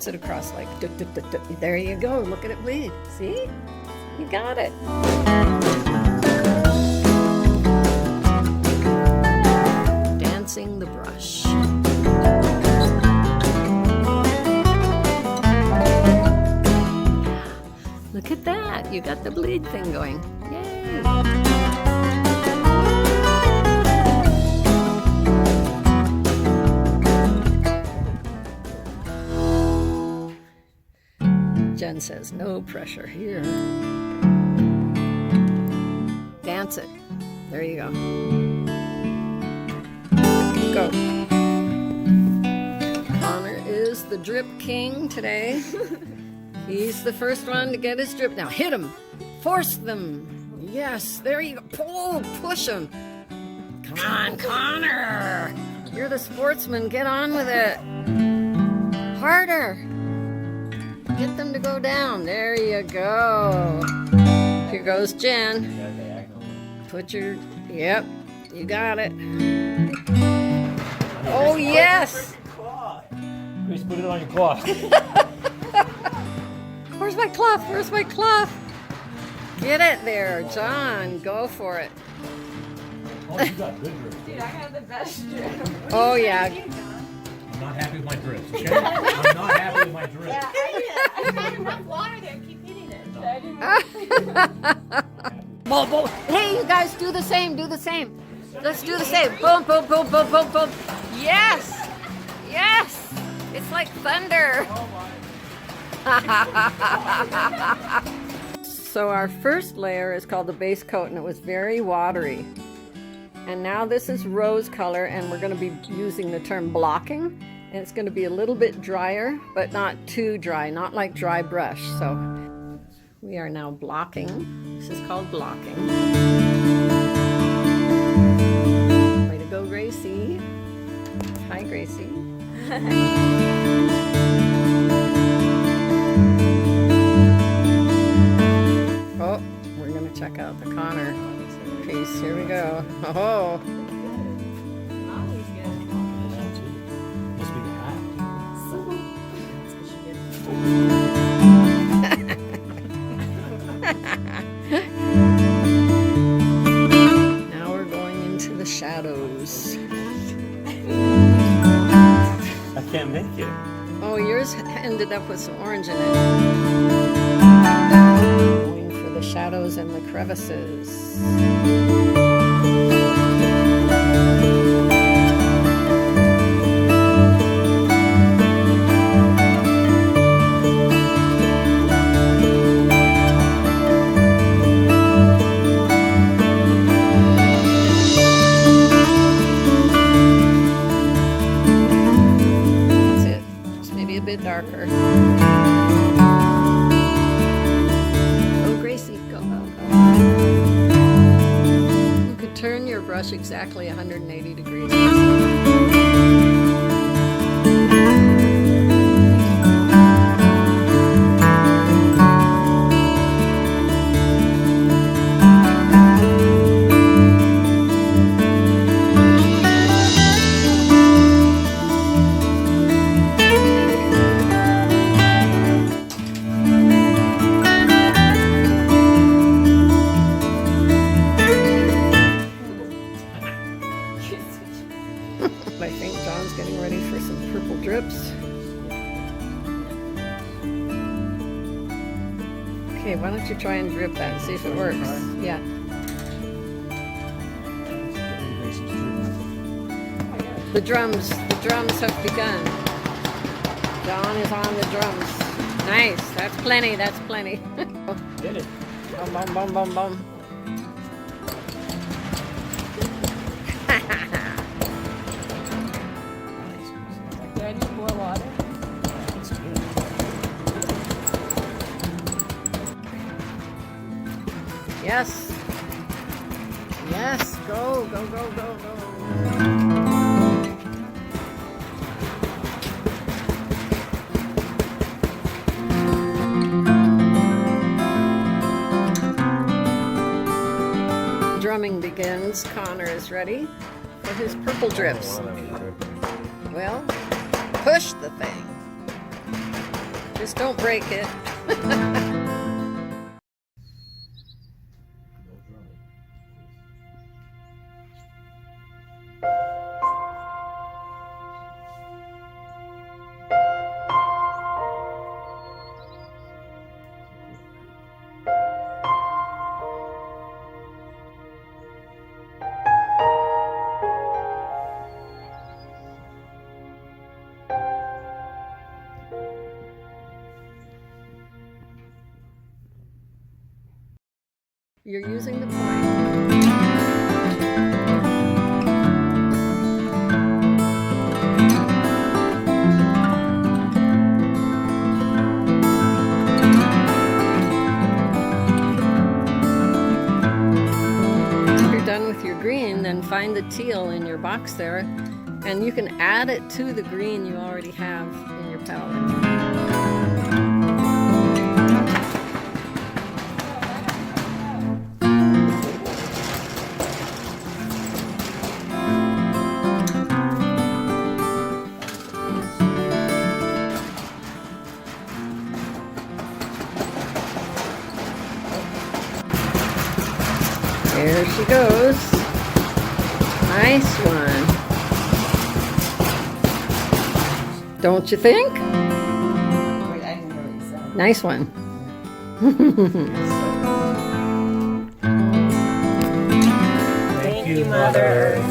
dance it across like, there you go. Look at it bleed. See? You got it. Dancing the brush. Look at that. You got the bleed thing going. Yay. Jen says, no pressure here. Dance it. There you go. Go. Connor is the drip king today. He's the first one to get his drip. Now hit him. Force them. Yes, there you go. Pull, push him. Come on, Connor. You're the sportsman. Get on with it. Harder. Get them to go down. There you go. Here goes Jen. Put your, yep, you got it. Oh, yes. Please put it on your cloth. Where's my cloth? Where's my cloth? Get it there, John. Go for it. Oh, you got good drips. Dude, I have the best drip. Oh, yeah. I'm not happy with my drips, okay? I'm not happy with my drips. Yeah, I had enough water there. Keep hitting it. So I didn't Hey, you guys, do the same. Do the same. Let's do the same. Boom, boom, boom, boom, boom, boom. Yes. Yes. It's like thunder. So our first layer is called the base coat, and it was very watery. And now this is rose color, and we're going to be using the term blocking. And it's going to be a little bit drier, but not too dry, not like dry brush. So we are now blocking. This is called blocking. Way to go, Gracie. Hi, Gracie. Oh, we're going to check out the Connor piece. Here we go. Oh. Must be the hat. Now we're going into the shadows. I can't make it. Oh, yours ended up with some orange in it. Going for the shadows and the crevices. Darker. Oh, Gracie, go, go, go. You could turn your brush exactly 180 degrees. I think John's getting ready for some purple drips. Okay, why don't you try and drip that and see if it works? Yeah. The drums have begun. John is on the drums. Nice, that's plenty, that's plenty. Did it. Bum, bum, bum, bum, bum. Do I need more water? Yes. Yes, go, go, go, go, go. Drumming begins. Connor is ready for his purple drips. Well, push the thing. Just don't break it. You're using the point. If you're done with your green, then find the teal in your box there, and you can add it to the green you already have in your palette. There she goes. Nice one. Don't you think? Wait, I didn't hear what you said. Nice one. Thank you, Mother.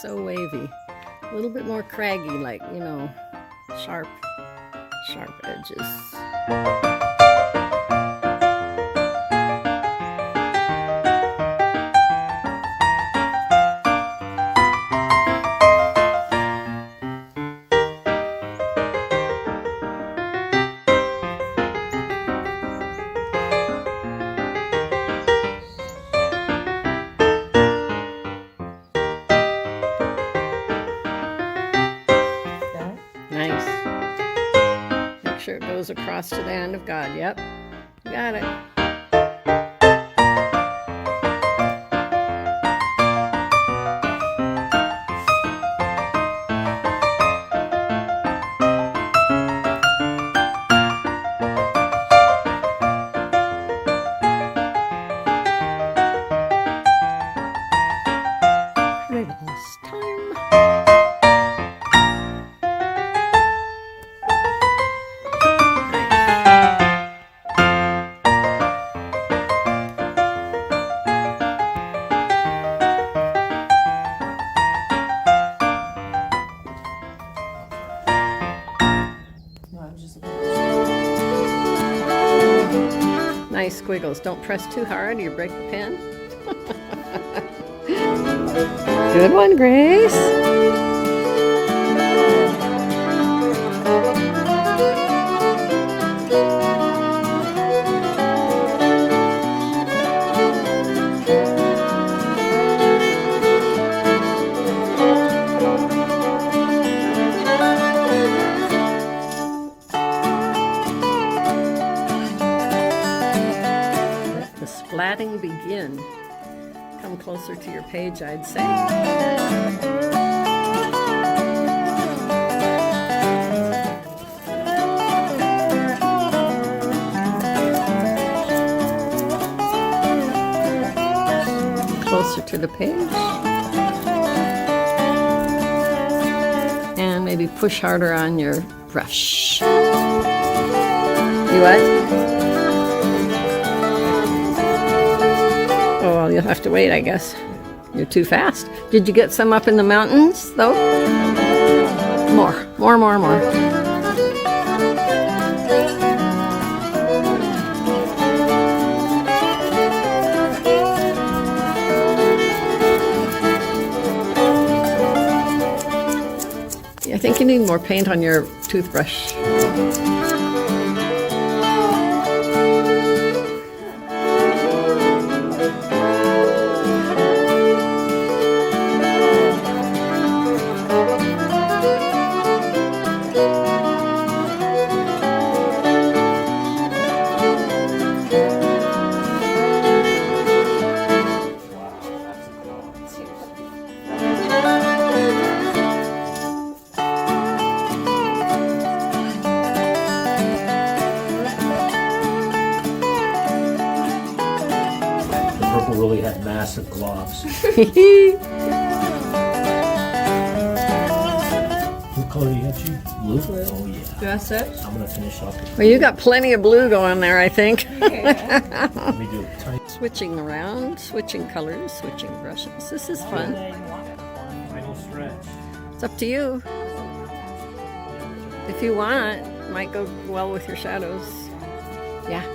So wavy, a little bit more craggy, like, you know, sharp edges. Nice. Make sure it goes across to the hand of God. Yep, you got it. Pretty last time. No, I was just Nice squiggles. Don't press too hard, you break the pen. Good one, Grace. Splatting begin. Come closer to your page, I'd say. Closer to the page. And maybe push harder on your brush. You what? Oh, well, you'll have to wait, I guess. You're too fast. Did you get some up in the mountains, though? More. I think you need more paint on your toothbrush. The purple really had massive globs. What color do you have, Chief? Blue? Oh, yeah. That's it? I'm gonna finish off. Well, you got plenty of blue going there, I think. Let me do a tiny Switching around, switching colors, switching brushes. This is fun. final stretch. It's up to you. If you want, it might go well with your shadows. Yeah.